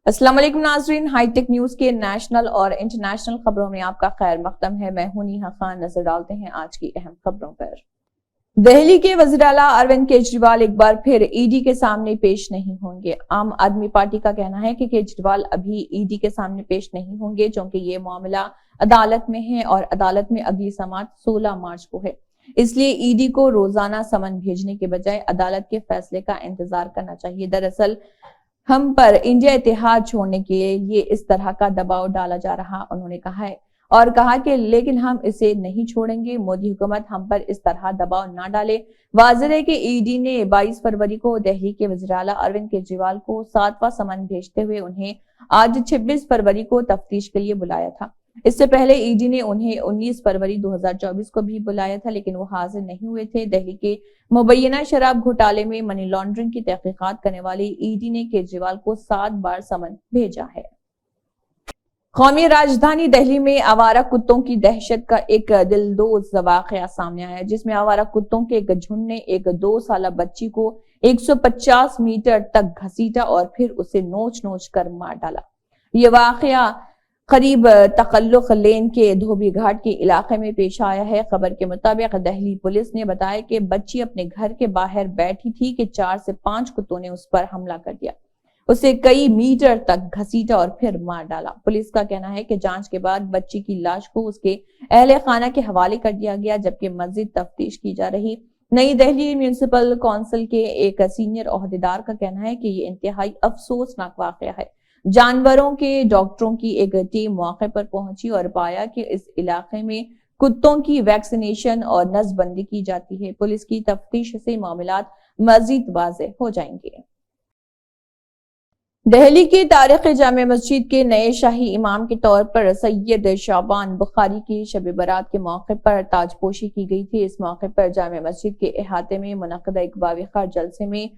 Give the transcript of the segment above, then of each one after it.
अस्सलाम वालेकुम नाज़रीन, हाईटेक न्यूज के नेशनल और इंटरनेशनल खबरों में आपका खैर मकदम है। मैं हूं नेहा खान। नजर डालते हैं आज की अहम खबरों पर। दिल्ली के वज़ीर आला अरविंद केजरीवाल एक बार फिर ईडी के सामने पेश नहीं होंगे। आम आदमी पार्टी का कहना है कि केजरीवाल अभी ईडी के सामने पेश नहीं होंगे, क्योंकि ये मामला अदालत में है और अदालत में अगली समाअत 16 मार्च को है। इसलिए ईडी को रोजाना समन भेजने के बजाय अदालत के फैसले का इंतजार करना चाहिए। दरअसल हम पर इंडिया इतिहाद छोड़ने के लिए इस तरह का दबाव डाला जा रहा, उन्होंने कहा है और कहा कि लेकिन हम इसे नहीं छोड़ेंगे। मोदी हुकूमत हम पर इस तरह दबाव ना डाले। वाज़ेह है कि ईडी ने 22 फरवरी को दिल्ली के वज़ीर आला अरविंद केजरीवाल को 7वां समन भेजते हुए उन्हें आज 26 फरवरी को तफ्तीश के लिए बुलाया था। इससे पहले ईडी ने उन्हें 19 फरवरी 2024 को भी बुलाया था, लेकिन वो हाजिर नहीं हुए थे। दिल्ली के मुबैना शराब घोटाले में मनी लॉन्ड्रिंग की तहकीकात करने वाली ईडी ने केजरीवाल को 7 बार समन भेजा है। कौमी राजधानी दिल्ली में आवारा कुत्तों की दहशत का एक दिलदोज वाकया सामने आया, जिसमें आवारा कुत्तों के एक झुंड ने एक 2 साला बच्ची को 150 मीटर तक घसीटा और फिर उसे नोच नोच कर मार डाला। ये वाकया करीब तकल्लुक लेन के धोबी घाट के इलाके में पेश आया है। खबर के मुताबिक दिल्ली पुलिस ने बताया कि बच्ची अपने घर के बाहर बैठी थी कि 4 से 5 कुत्तों ने उस पर हमला कर दिया, उसे कई मीटर तक घसीटा और फिर मार डाला। पुलिस का कहना है कि जांच के बाद बच्ची की लाश को उसके अहले खाना के हवाले कर दिया गया, जबकि मजीद तफ्तीश की जा रही। नई दिल्ली म्यूनिसिपल काउंसिल के एक सीनियर ओहदेदार का कहना है कि ये इंतहाई अफसोसनाक वाकया है। जानवरों के डॉक्टरों की एक टीम मौके पर पहुंची और पाया कि इस इलाके में कुत्तों की वैक्सीनेशन और नसबंदी की जाती है। पुलिस की तफ्तीश से मामलात मजीद वाज़ेह हो जाएंगे। दिल्ली की तारीखी जामे मस्जिद के नए शाही इमाम के तौर पर सैयद शाबान बुखारी की शब बरात के मौके पर ताजपोशी की गई थी। इस मौके पर जामे मस्जिद के अहाते में मुनक्कदा एक बावक़ार जलसे में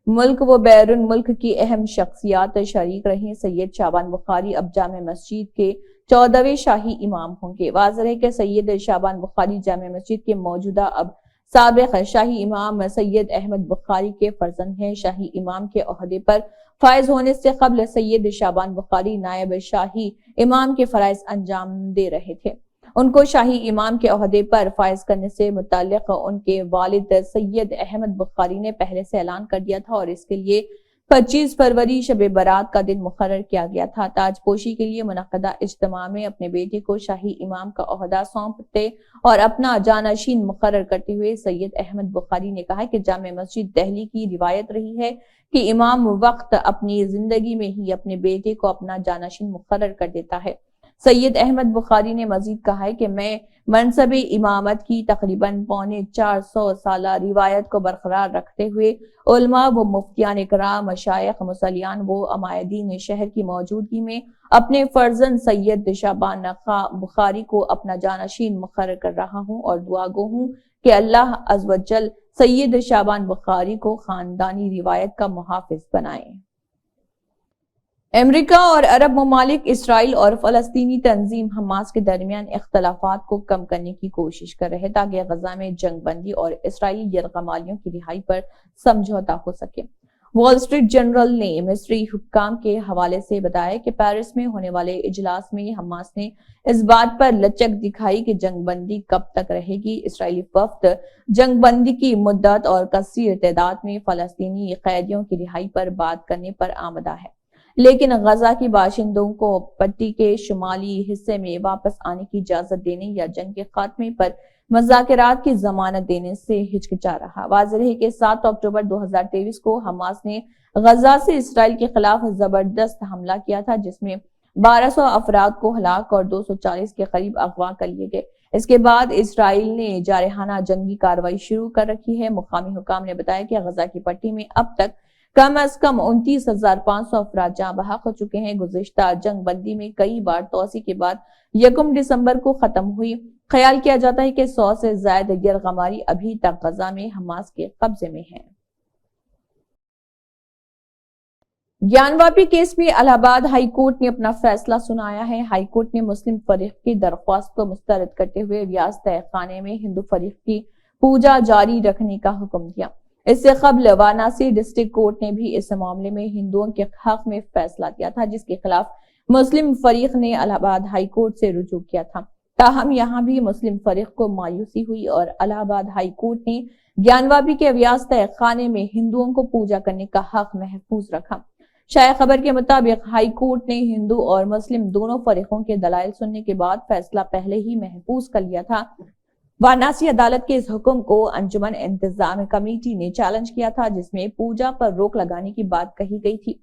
मुल्क व बैरून मुल्क की अहम शख्सियात शरीक रही। सैयद शाबान बुखारी अब जामे मस्जिद के 14वें शाही इमाम होंगे। वाज़ेह है कि सैयद शाबान बुखारी जामे मस्जिद के मौजूदा अब साबिक शाही इमाम सैयद अहमद बुखारी के फर्जंद हैं। शाही इमाम के ओहदे पर फायज होने से कबल सैयद शाबान बुखारी नायब शाही इमाम के फराइज अंजाम दे रहे थे। उनको शाही इमाम के ओहदे पर फायज करने से मुताल्लिक उनके वालिद सैयद अहमद बुखारी ने पहले से ऐलान कर दिया था और इसके लिए 25 फरवरी शब बरात का दिन मुकर्रर किया गया था। ताजपोशी के लिए मुनक्कदा इज्तिमा में अपने बेटे को शाही इमाम का ओहदा सौंपते और अपना जानशीन मुकर्रर करते हुए सैयद अहमद बुखारी ने कहा कि जामे मस्जिद दिल्ली की रिवायत रही है कि इमाम वक्त अपनी जिंदगी में ही अपने बेटे को अपना जानशीन मुकर्रर कर देता है। सैयद अहमद बुखारी ने मजीद कहा है कि मैं मनसब इमामत की तकरीबन 450 साला रिवायत को बरकरार रखते हुए उलमा व मुफ्तियान इकराम, मशाइख, मुसल्लियान व अमायदीन शहर की मौजूदगी में अपने फर्जंद सैयद शाबान बुखारी को अपना जानशीन मुकर्रर कर रहा हूँ और दुआ गो हूँ कि अल्लाह अज़्ज़ व जल सैयद शाबान बुखारी को खानदानी रिवायत का मुहाफिज बनाए। अमेरिका और अरब ममालिक इसराइल और फलस्तीनी तंजीम हमास के दरमियान इख्तलाफात को कम करने की कोशिश कर रहे ताकि गजा में जंग बंदी और इसराइली यरगमालियों की रिहाई पर समझौता हो सके। वॉल स्ट्रीट जर्नल ने मिस्री हुक्काम के हवाले से बताया कि पेरिस में होने वाले इजलास में हमास ने इस बात पर लचक दिखाई कि जंग बंदी कब तक रहेगी। इसराइली वफ्द जंग बंदी की मुद्दत और कसीर तादाद में फलस्तीनी कैदियों की रिहाई पर बात करने पर आमदा है, लेकिन गजा की बाशिंदों को पट्टी के शुमाली हिस्से में वापस आने की इजाजत देने या जंग के खात्मे पर मुज़ाकरात की जमानत देने से हिचकिचा रहा। वाज़ेह है कि 7 अक्टूबर 2023 को हमास ने गजा से इसराइल के खिलाफ जबरदस्त हमला किया था, जिसमें 1200 अफराद को हलाक और 240 के करीब अगवा कर लिए गए। इसके बाद इसराइल ने जारहाना जंगी कार्रवाई शुरू कर रखी है। मुकामी हुकाम ने बताया कि गजा की पट्टी में अब तक कम अज कम 29,500 अफराद जहाँ बहक हो चुके हैं। गुज़िश्ता जंग बंदी में कई बार तोसी के बाद 1 दिसंबर को खत्म हुई। ख्याल किया जाता है कि 100 से ज्यादा यरगमारी अभी तक गजा में हमास के कब्जे में है। ज्ञानवापी केस में इलाहाबाद हाई कोर्ट ने अपना फैसला सुनाया है। हाई कोर्ट ने मुस्लिम फरीक की दरख्वास्त को मुस्तरद करते हुए रियासत खाने में हिंदू फरीक की पूजा जारी रखने का हुक्म दिया। اس سے قبل وارانسی ڈسٹرکٹ کورٹ نے بھی اس معاملے میں ہندوؤں کے حق میں فیصلہ دیا تھا، جس کے خلاف مسلم فریق نے الہ آباد ہائی کورٹ سے رجوع کیا تھا۔ تاہم یہاں بھی مسلم فریق کو مایوسی ہوئی اور الہ آباد ہائی کورٹ نے گیانواپی کے ویاس تہہ خانے میں ہندوؤں کو پوجا کرنے کا حق محفوظ رکھا۔ شائع خبر کے مطابق ہائی کورٹ نے ہندو اور مسلم دونوں فریقوں کے دلائل سننے کے بعد فیصلہ پہلے ہی محفوظ کر لیا تھا۔ وارانسی عدالت کے اس حکم کو انجمن انتظام کمیٹی نے چیلنج کیا تھا، جس میں پوجا پر روک لگانے کی بات کہی گئی تھی۔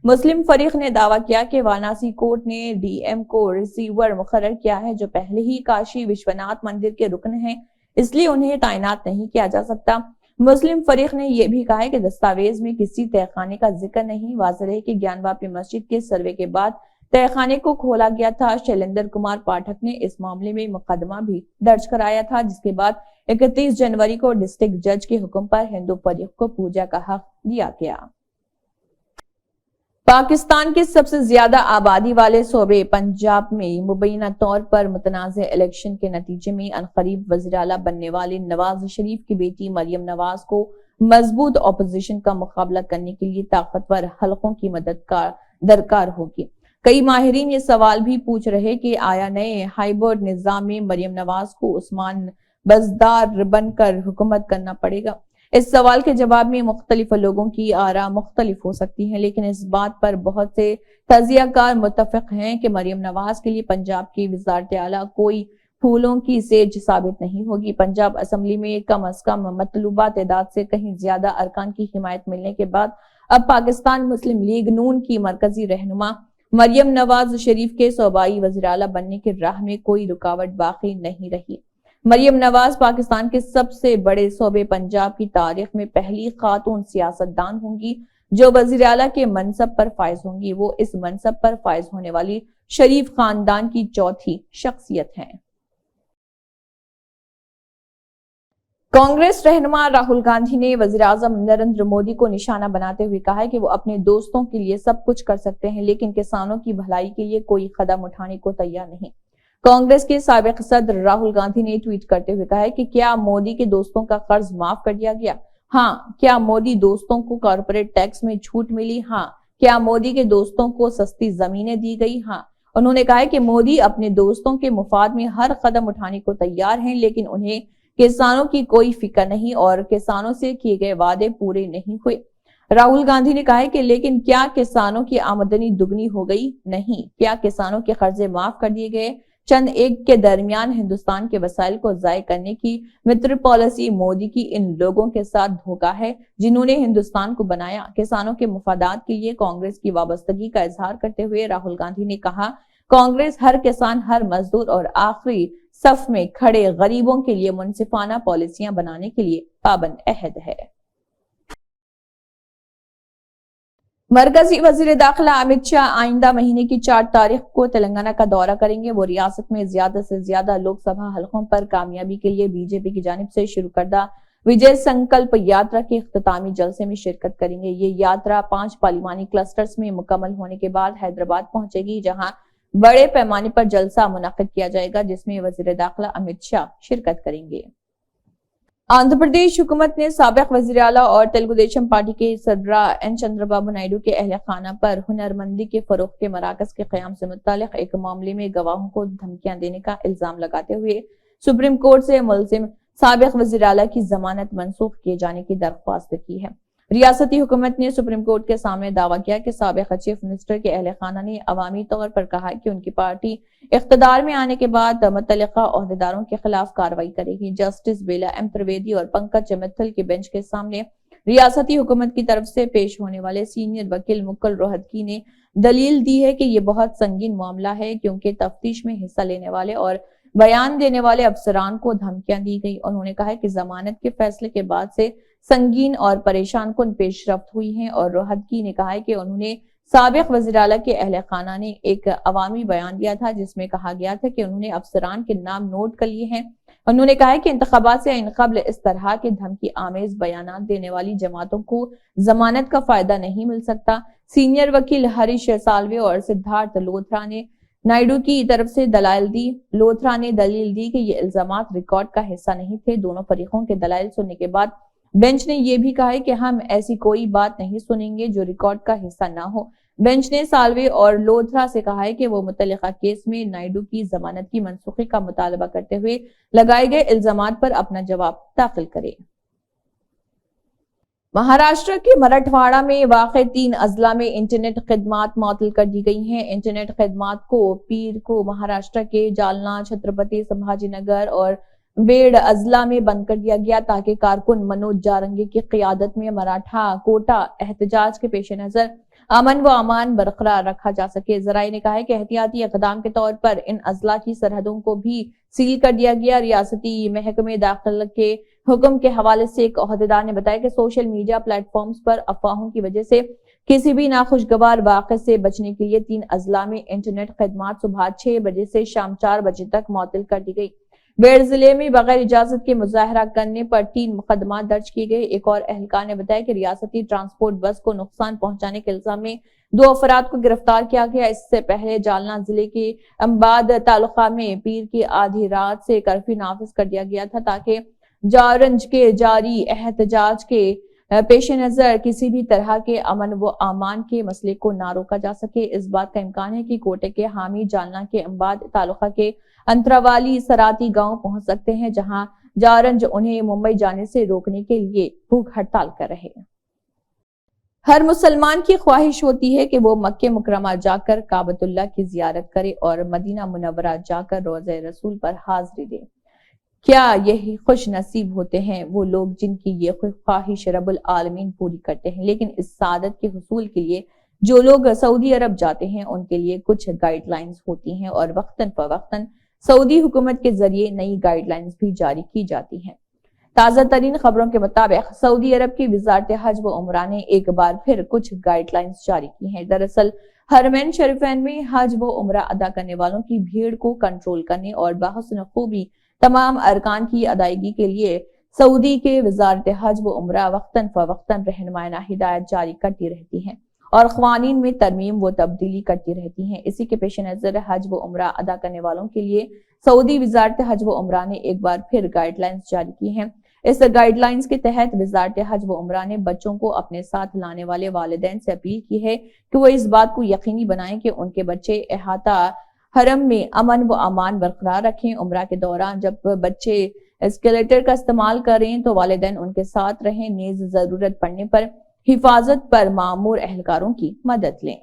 مسلم فریق نے دعویٰ کیا کہ وارانسی کورٹ نے ڈی ایم کو ریسیور مقرر کیا ہے، جو پہلے ہی کاشی وشوناتھ مندر کے رکن ہیں، اس لیے انہیں تعینات نہیں کیا جا سکتا۔ مسلم فریق نے یہ بھی کہا ہے کہ دستاویز میں کسی تہہ خانے کا ذکر نہیں۔ واضح ہے کہ گیانواپی مسجد کے سروے کے بعد تہہ خانے کو کھولا گیا تھا۔ شیلیندر کمار پاٹھک نے اس معاملے میں مقدمہ بھی درج کرایا تھا، جس کے بعد 31 جنوری کو ڈسٹرکٹ جج کے حکم پر ہندو فریق کو پوجا کا حق دیا گیا۔ پاکستان کے سب سے زیادہ آبادی والے صوبے پنجاب میں مبینہ طور پر متنازع الیکشن کے نتیجے میں عنقریب وزیراعلیٰ بننے والے نواز شریف کی بیٹی مریم نواز کو مضبوط اپوزیشن کا مقابلہ کرنے کے لیے طاقتور حلقوں کی مدد درکار ہوگی۔ کئی ماہرین یہ سوال بھی پوچھ رہے کہ آیا نئے ہائیبرڈ نظام میں مریم نواز کو عثمان بزدار بن کر حکومت کرنا پڑے گا؟ اس سوال کے جواب میں مختلف لوگوں کی آراء مختلف ہو سکتی ہیں، لیکن اس بات پر بہت سے تجزیہ کار متفق ہیں کہ مریم نواز کے لیے پنجاب کی وزارت اعلیٰ کوئی پھولوں کی سیج ثابت نہیں ہوگی۔ پنجاب اسمبلی میں کم از کم مطلوبہ تعداد سے کہیں زیادہ ارکان کی حمایت ملنے کے بعد اب پاکستان مسلم لیگ نون کی مرکزی رہنما مریم نواز شریف کے صوبائی وزیراعلیٰ بننے کی راہ میں کوئی رکاوٹ باقی نہیں رہی۔ مریم نواز پاکستان کے سب سے بڑے صوبے پنجاب کی تاریخ میں پہلی خاتون سیاستدان ہوں گی جو وزیر اعلیٰ کے منصب پر فائز ہوں گی۔ وہ اس منصب پر فائز ہونے والی شریف خاندان کی چوتھی شخصیت ہیں۔ کانگریس رہنما راہل گاندھی نے وزیر اعظم نریندر مودی کو نشانہ بناتے ہوئے کہا ہے کہ وہ اپنے دوستوں کے لیے سب کچھ کر سکتے ہیں، لیکن کسانوں کی بھلائی کے لیے کوئی قدم اٹھانے کو تیار نہیں۔ کانگریس کے سابق صدر راہل گاندھی نے ٹویٹ کرتے ہوئے کہا ہے کہ کیا مودی کے دوستوں کا قرض معاف کر دیا گیا؟ ہاں۔ کیا مودی دوستوں کو کارپوریٹ ٹیکس میں چھوٹ ملی؟ ہاں۔ کیا مودی کے دوستوں کو سستی زمینیں دی گئی؟ ہاں۔ انہوں نے کہا کہ مودی اپنے دوستوں کے مفاد میں ہر قدم اٹھانے کو تیار ہیں، لیکن انہیں کسانوں کی کوئی فکر نہیں اور کسانوں سے کیے گئے وعدے پورے نہیں ہوئے۔ راہل گاندھی نے کہا کہ لیکن کیا کسانوں کی آمدنی دگنی ہو گئی؟ نہیں۔ کیا کسانوں کے قرضے معاف کر دیے گئے؟ چند ایک کے درمیان ہندوستان کے وسائل کو ضائع کرنے کی متر پالیسی مودی کی ان لوگوں کے ساتھ دھوکہ ہے جنہوں نے ہندوستان کو بنایا۔ کسانوں کے مفادات کے لیے کانگریس کی وابستگی کا اظہار کرتے ہوئے راہل گاندھی نے کہا، کانگریس ہر کسان، ہر مزدور اور آخری صف میں کھڑے غریبوں کے لیے منصفانہ پالیسیاں بنانے کے لیے پابند عہد ہے۔ مرکزی وزیر داخلہ امت شاہ آئندہ مہینے کی 4 تاریخ کو تلنگانہ کا دورہ کریں گے۔ وہ ریاست میں زیادہ سے زیادہ لوک سبھا حلقوں پر کامیابی کے لیے بی جے پی کی جانب سے شروع کردہ وجے سنکلپ یاترا کے اختتامی جلسے میں شرکت کریں گے۔ یہ یاترا 5 پارلیمانی کلسٹرز میں مکمل ہونے کے بعد حیدرآباد پہنچے گی، جہاں بڑے پیمانے پر جلسہ منعقد کیا جائے گا، جس میں وزیر داخلہ امت شاہ شرکت کریں گے۔ آندھرا پردیش حکومت نے سابق وزیر اعلیٰ اور تیلگو دیشم پارٹی کے صدراء این چندرا بابو نائیڈو کے اہل خانہ پر ہنرمندی کے فروغ کے مراکز کے قیام سے متعلق ایک معاملے میں گواہوں کو دھمکیاں دینے کا الزام لگاتے ہوئے سپریم کورٹ سے ملزم سابق وزیر اعلیٰ کی ضمانت منسوخ کیے جانے کی درخواست کی ہے۔ ریاستی حکومت نے سپریم کورٹ کے سامنے دعویٰ کیا کہ سابق چیف منسٹر کے اہل خانہ نے عوامی طور پر کہا کہ ان کی پارٹی اقتدار میں آنے کے بعد متعلقہ عہدیداروں کے خلاف کارروائی کرے گی۔ جسٹس بیلا ایم ترویدی اور پنکج متل کے بینچ کے سامنے ریاستی حکومت کی طرف سے پیش ہونے والے سینئر وکیل مکل روہتگی نے دلیل دی ہے کہ یہ بہت سنگین معاملہ ہے، کیونکہ تفتیش میں حصہ لینے والے اور بیان دینے والے افسران کو دھمکیاں دی گئی۔ انہوں نے کہا کہ ضمانت کے فیصلے کے بعد سے سنگین اور پریشان کن پیش رفت ہوئی ہیں، اور روہتگی نے کہا کہ انہوں نے سابق وزیر اعلیٰ کے اہل خانہ نے ایک عوامی بیان دیا تھا جس میں کہا گیا تھا کہ انہوں نے افسران کے نام نوٹ کر لیے ہیں۔ انہوں نے کہا کہ انتخابات سے ان قبل اس طرح کے دھمکی آمیز بیانات دینے والی جماعتوں کو ضمانت کا فائدہ نہیں مل سکتا۔ سینئر وکیل ہریش سالوے اور سدھارتھ لوتھرا نے نائیڈو کی طرف سے دلائل دی۔ لوتھرا نے دلیل دی کہ یہ الزامات ریکارڈ کا حصہ نہیں تھے۔ دونوں فریقوں کے دلائل سننے کے بعد बेंच ने ये भी कहा है कि हम ऐसी कोई बात नहीं सुनेंगे जो रिकॉर्ड का हिस्सा ना हो। बेंच ने साल्वे और लोथरा से कहा है कि वो मुतल्लिका केस में नायडू की जमानत की मनसूखी का मुतालबा करते हुए लगाए गए इल्जामात पर अपना जवाब दाखिल करे। महाराष्ट्र के मराठवाड़ा में वाक़ 3 अजला में इंटरनेट खिदमात मअतल कर दी गई हैं। इंटरनेट खिदमात को पीर को महाराष्ट्र के जालना, छत्रपति संभाजीनगर और बेड़ अजला में बंद कर दिया गया ताकि कारकुन मनोज जारंगी की क़ियादत में मराठा कोटा एहतजाज के पेश नजर अमन व अमान बरकरार रखा जा सके। जराये ने कहा है कि एहतियाती इक़दाम के तौर पर इन अजला की सरहदों को भी सील कर दिया गया। रियासती महकमे दाखिला के हुक्म के हवाले से एक ओहदेदार ने बताया कि सोशल मीडिया प्लेटफॉर्म्स पर अफवाहों की वजह से किसी भी नाखुशगवार वाक़े से बचने के लिए 3 अजला में इंटरनेट खिदमात सुबह 6 बजे से शाम 4 बजे तक मअतल कर दी गई। बेड़ जिले में बगैर इजाजत के मुजाहरा करने पर 3 मुकदमा दर्ज किए गए। एक और एहलकार ने बताया कि रियासती ट्रांसपोर्ट बस को नुकसान पहुंचाने के इल्जाम में 2 अफराद को गिरफ्तार किया गया। इससे पहले जालना जिले के अम्बाद तालुका में पीर की आधी रात से कर्फ्यू नाफिज कर दिया गया था ताकि जारंज के जारी एहतजाज के पेश नजर किसी भी तरह के अमन व अमान के मसले को ना रोका जा सके। इस बात का इम्कान है कि कोटे के हामी जालना के अम्बाद तालुका के अंतरावाली सराती गांव पहुंच सकते हैं, जहां जारंज उन्हें मुंबई जाने से रोकने के लिए भूख हड़ताल कर रहे हैं। हर मुसलमान की ख्वाहिश होती है कि वो मक्के मुकरमा जाकर काबतुल्लाह की जियारत करे और मदीना मुनव्वरा जाकर रोज़े रसूल पर हाजिरी दे। क्या यही खुश नसीब होते हैं वो लोग जिनकी ये ख्वाहिश रब्बुल आलमीन पूरी करते हैं। लेकिन इस सादत के हुसूल के लिए जो लोग सऊदी अरब जाते हैं उनके लिए कुछ गाइडलाइंस होती हैं और वक्तन फवक्तन सऊदी हुकूमत के जरिए नई गाइडलाइंस भी जारी की जाती हैं। ताज़ा तरीन खबरों के मुताबिक सऊदी अरब की वज़ारत हज व उमरा ने एक बार फिर कुछ गाइडलाइंस जारी की हैं। दरअसल हरमैन शरीफैन में हज व उमरा अदा करने वालों की भीड़ को कंट्रोल करने और बाहुस्न खूबी तमाम अरकान की अदायगी के लिए सऊदी के वज़ारत हज व उमरा वक्तन फवक्तन रहनुमाना हिदायत जारी करती रहती हैं और क़वानीन में तरमीम व तब्दीली करती रहती हैं। इसी के पेश नजर हज व उमरा अदा करने वालों के लिए सऊदी वज़ारत हज व उमरा ने एक बार फिर गाइडलाइंस जारी की हैं। इस गाइडलाइंस के तहत वज़ारत हज व उमरा ने बच्चों को अपने साथ लाने वाले वालिदैन से अपील की है कि वो इस बात को यकीनी बनाएं कि उनके बच्चे अहाता हरम में अमन व अमान बरकरार रखें। उमरा के दौरान जब बच्चे एस्केलेटर का इस्तेमाल करें तो वालिदैन उनके साथ रहें। नेज़ जरूरत पड़ने पर हिफाजत पर मामूर एहलकारों की मदद लें।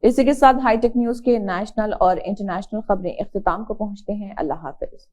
इसी के साथ हाईटेक न्यूज के नेशनल और इंटरनेशनल खबरें इख्तिताम को पहुंचते हैं। अल्लाह हाफिज।